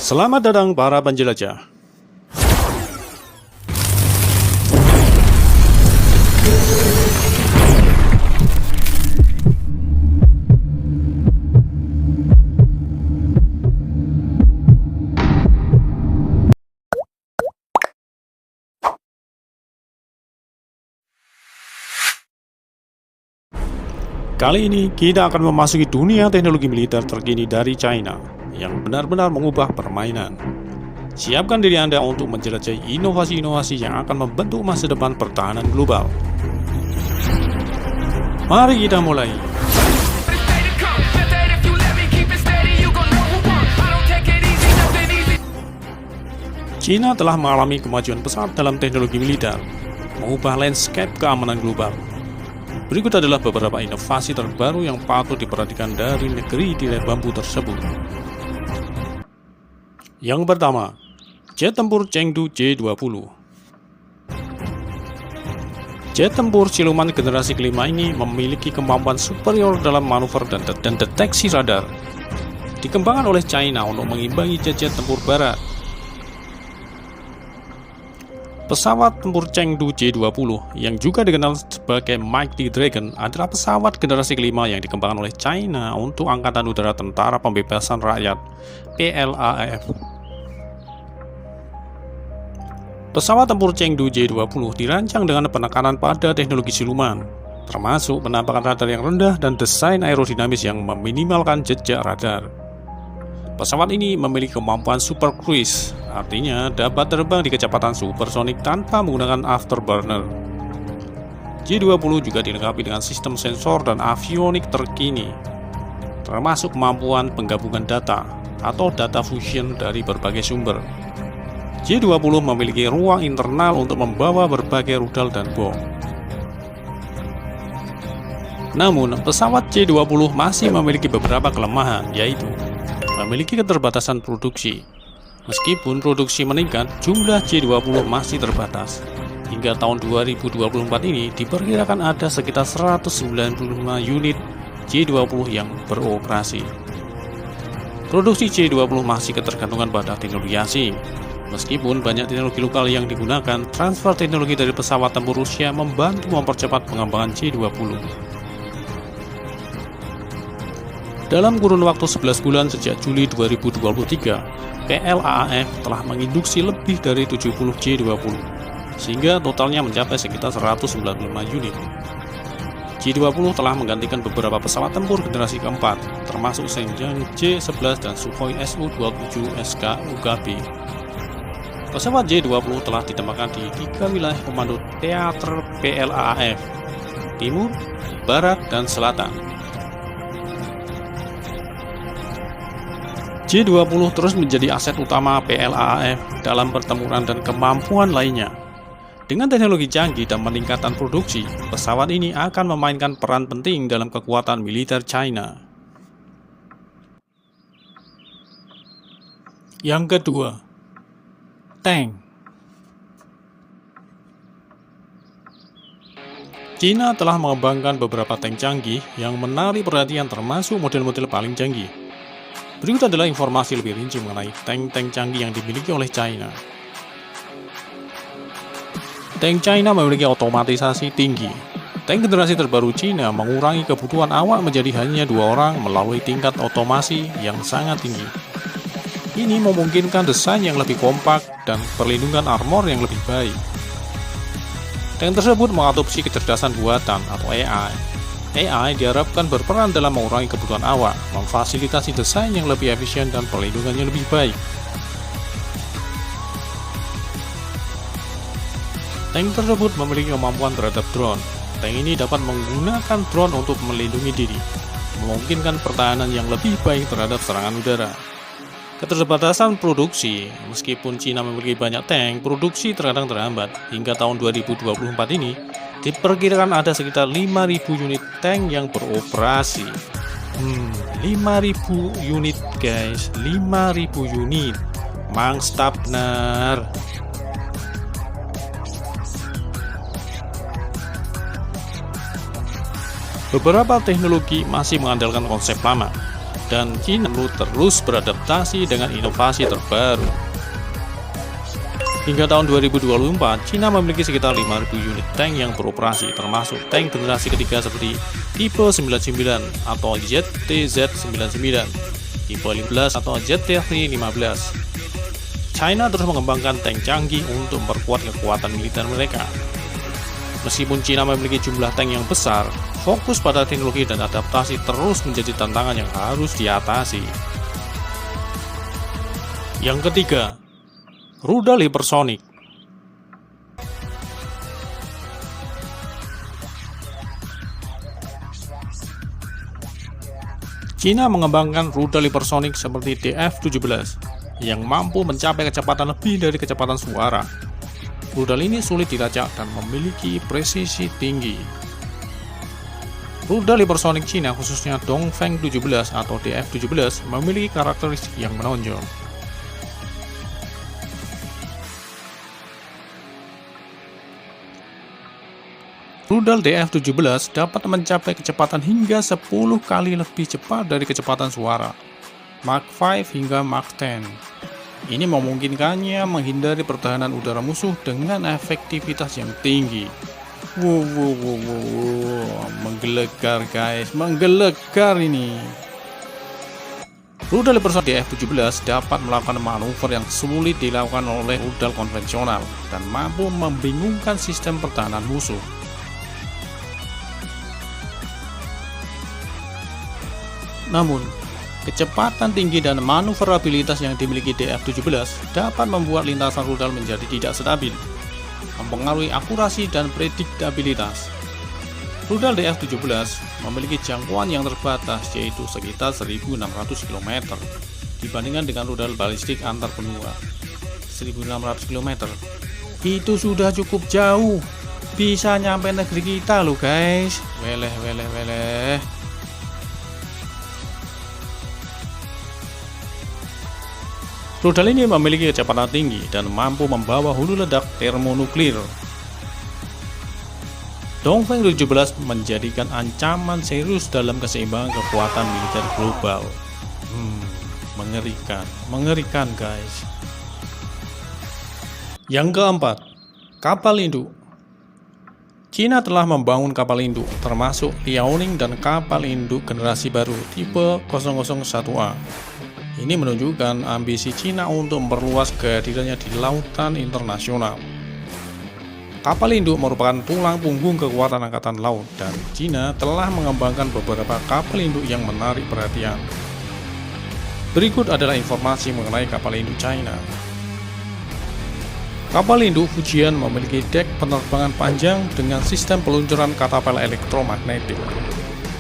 Selamat datang para penjelajah. Kali ini kita akan memasuki dunia teknologi militer terkini dari China yang benar-benar mengubah permainan. Siapkan diri Anda untuk menjelajahi inovasi-inovasi yang akan membentuk masa depan pertahanan global. Mari kita mulai. China telah mengalami kemajuan pesat dalam teknologi militer, mengubah landscape keamanan global. Berikut adalah beberapa inovasi terbaru yang patut diperhatikan dari negeri tirai bambu tersebut. Yang pertama, jet tempur Chengdu J-20. Jet tempur siluman generasi kelima ini memiliki kemampuan superior dalam manuver dan deteksi radar. Dikembangkan oleh China untuk mengimbangi jet-jet tempur barat. Pesawat tempur Chengdu J-20 yang juga dikenal sebagai Mighty Dragon adalah pesawat generasi kelima yang dikembangkan oleh China untuk Angkatan Udara Tentara Pembebasan Rakyat (PLAAF). Pesawat tempur Chengdu J-20 dirancang dengan penekanan pada teknologi siluman, termasuk penampakan radar yang rendah dan desain aerodinamis yang meminimalkan jejak radar. Pesawat ini memiliki kemampuan super cruise, artinya dapat terbang di kecepatan supersonik tanpa menggunakan afterburner. J-20 juga dilengkapi dengan sistem sensor dan avionik terkini, termasuk kemampuan penggabungan data atau data fusion dari berbagai sumber. J-20 memiliki ruang internal untuk membawa berbagai rudal dan bom. Namun, pesawat J-20 masih memiliki beberapa kelemahan, yaitu memiliki keterbatasan produksi. Meskipun produksi meningkat, jumlah J-20 masih terbatas. Hingga tahun 2024 ini diperkirakan ada sekitar 195 unit J-20 yang beroperasi. Produksi J-20 masih ketergantungan pada teknologi asing. Meskipun banyak teknologi lokal yang digunakan, transfer teknologi dari pesawat tempur Rusia membantu mempercepat pengembangan J-20. Dalam kurun waktu 11 bulan sejak Juli 2023, PLAAF telah menginduksi lebih dari 70 J-20, sehingga totalnya mencapai sekitar 195 unit. J-20 telah menggantikan beberapa pesawat tempur generasi keempat, termasuk Shenyang J-11 dan Sukhoi Su-27 SK UKB. Pesawat J-20 telah ditempatkan di 3 wilayah komando teater PLAAF, Timur, Barat, dan Selatan. J-20 terus menjadi aset utama PLAAF dalam pertempuran dan kemampuan lainnya. Dengan teknologi canggih dan peningkatan produksi, pesawat ini akan memainkan peran penting dalam kekuatan militer China. Yang kedua, tank. China telah mengembangkan beberapa tank canggih yang menarik perhatian, termasuk model-model paling canggih. Berikut adalah informasi lebih rinci mengenai tank-tank canggih yang dimiliki oleh China. Tank China memiliki otomatisasi tinggi. Tank generasi terbaru China mengurangi kebutuhan awak menjadi hanya 2 orang melalui tingkat otomasi yang sangat tinggi. Ini memungkinkan desain yang lebih kompak dan perlindungan armor yang lebih baik. Tank tersebut mengadopsi kecerdasan buatan atau AI. AI diharapkan berperan dalam mengurangi kebutuhan awak, memfasilitasi desain yang lebih efisien dan perlindungannya lebih baik. Tank tersebut memiliki kemampuan terhadap drone. Tank ini dapat menggunakan drone untuk melindungi diri, memungkinkan pertahanan yang lebih baik terhadap serangan udara. Keterbatasan produksi. Meskipun China memiliki banyak tank, produksi terkadang terhambat. Hingga tahun 2024 ini, diperkirakan ada sekitar 5.000 unit tank yang beroperasi. 5.000 unit guys, 5.000 unit. Mangstap benar. Beberapa teknologi masih mengandalkan konsep lama. dan Cina perlu terus beradaptasi dengan inovasi terbaru. Hingga tahun 2024, Cina memiliki sekitar 5.000 unit tank yang beroperasi, termasuk tank generasi ketiga seperti tipe 99 atau ZTZ-99, tipe 15 atau ZTR-15. China terus mengembangkan tank canggih untuk memperkuat kekuatan militer mereka. Meskipun Cina memiliki jumlah tank yang besar, fokus pada teknologi dan adaptasi terus menjadi tantangan yang harus diatasi. Yang ketiga, rudal hipersonik. Cina mengembangkan rudal hipersonik seperti DF-17 yang mampu mencapai kecepatan lebih dari kecepatan suara. Rudal ini sulit dilacak dan memiliki presisi tinggi. Rudal hipersonik Cina, khususnya Dongfeng 17 atau DF-17, memiliki karakteristik yang menonjol. Rudal DF-17 dapat mencapai kecepatan hingga 10 kali lebih cepat dari kecepatan suara, Mach 5 hingga Mach 10. Ini memungkinkannya menghindari pertahanan udara musuh dengan efektivitas yang tinggi. Menggelegar guys, menggelegar ini. Rudal hipersonik DF-17 dapat melakukan manuver yang sulit dilakukan oleh rudal konvensional dan mampu membingungkan sistem pertahanan musuh. Namun, kecepatan tinggi dan manuverabilitas yang dimiliki DF-17 dapat membuat lintasan rudal menjadi tidak stabil, mempengaruhi akurasi dan prediktabilitas. Rudal DF-17 memiliki jangkauan yang terbatas, yaitu sekitar 1.600 km, dibandingkan dengan rudal balistik antar benua 1.600 km. Itu sudah cukup jauh, bisa nyampe negeri kita loh guys. Weleh. Rudal ini memiliki kecepatan tinggi dan mampu membawa hulu ledak termonuklir. Dongfeng 17 menjadikan ancaman serius dalam keseimbangan kekuatan militer global. Mengerikan guys. Yang keempat, kapal induk. Cina telah membangun kapal induk, termasuk Liaoning dan kapal induk generasi baru tipe 001A. Ini menunjukkan ambisi Cina untuk memperluas kehadirannya di lautan internasional. Kapal induk merupakan tulang punggung kekuatan angkatan laut, dan Cina telah mengembangkan beberapa kapal induk yang menarik perhatian. Berikut adalah informasi mengenai kapal induk China. Kapal induk Fujian memiliki dek penerbangan panjang dengan sistem peluncuran katapel elektromagnetik.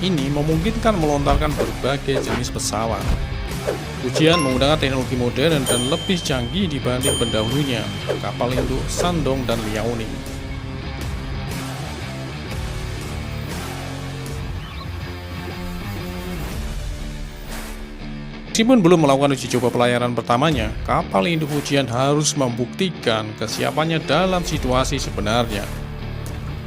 Ini memungkinkan melontarkan berbagai jenis pesawat. Fujian menggunakan teknologi modern dan lebih canggih dibanding pendahulunya, kapal induk Shandong dan Liaoning. Meskipun belum melakukan uji coba pelayaran pertamanya, kapal induk Fujian harus membuktikan kesiapannya dalam situasi sebenarnya.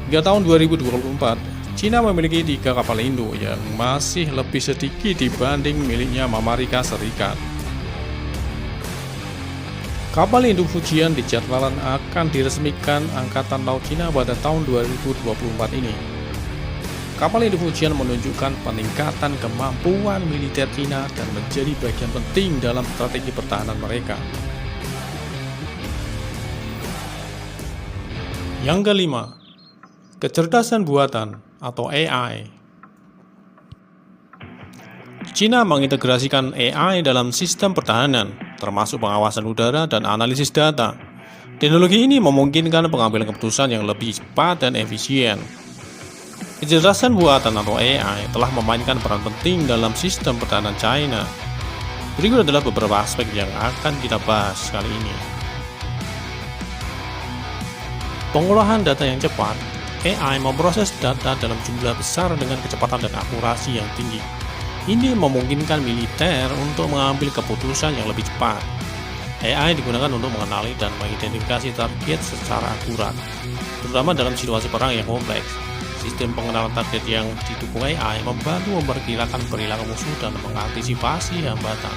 Hingga tahun 2024, Cina memiliki 3 kapal induk yang masih lebih sedikit dibanding miliknya Amerika Serikat. Kapal induk Fujian dijadwalkan akan diresmikan Angkatan Laut Cina pada tahun 2024 ini. Kapal induk Fujian menunjukkan peningkatan kemampuan militer Cina dan menjadi bagian penting dalam strategi pertahanan mereka. Yang kelima, kecerdasan buatan atau AI. Cina mengintegrasikan AI dalam sistem pertahanan, termasuk pengawasan udara dan analisis data. Teknologi ini memungkinkan pengambilan keputusan yang lebih cepat dan efisien. Kecerdasan buatan atau AI telah memainkan peran penting dalam sistem pertahanan China. Berikut adalah beberapa aspek yang akan kita bahas kali ini. Pengolahan data yang cepat. AI memproses data dalam jumlah besar dengan kecepatan dan akurasi yang tinggi. Ini memungkinkan militer untuk mengambil keputusan yang lebih cepat. AI digunakan untuk mengenali dan mengidentifikasi target secara akurat, terutama dalam situasi perang yang kompleks. Sistem pengenalan target yang didukung AI membantu memperkirakan perilaku musuh dan mengantisipasi hambatan.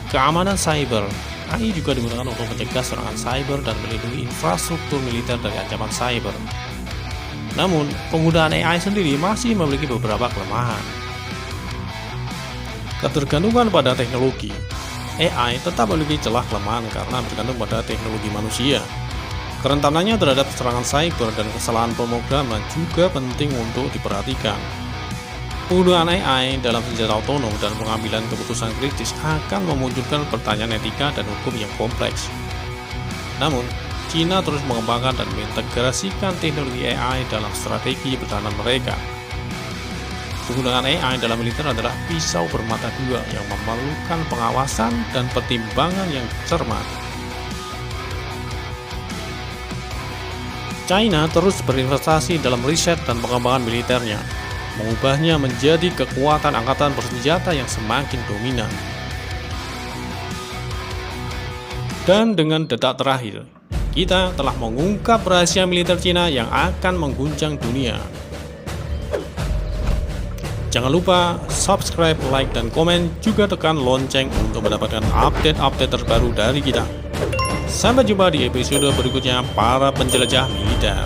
Keamanan cyber. AI juga digunakan untuk mencegah serangan cyber dan melindungi infrastruktur militer dari ancaman cyber. Namun, penggunaan AI sendiri masih memiliki beberapa kelemahan. Ketergantungan pada teknologi. AI tetap memiliki celah kelemahan karena bergantung pada teknologi manusia. Kerentanannya terhadap serangan cyber dan kesalahan pemrograman juga penting untuk diperhatikan. Penggunaan AI dalam senjata otonom dan pengambilan keputusan kritis akan memunculkan pertanyaan etika dan hukum yang kompleks. Namun, Cina terus mengembangkan dan mengintegrasikan teknologi AI dalam strategi pertahanan mereka. Penggunaan AI dalam militer adalah pisau bermata dua yang memerlukan pengawasan dan pertimbangan yang cermat. China terus berinvestasi dalam riset dan pengembangan militernya, mengubahnya menjadi kekuatan angkatan bersenjata yang semakin dominan. Dan dengan detak terakhir, kita telah mengungkap rahasia militer Cina yang akan mengguncang dunia. Jangan lupa subscribe, like, dan komen, juga tekan lonceng untuk mendapatkan update-update terbaru dari kita. Sampai jumpa di episode berikutnya, para penjelajah militer.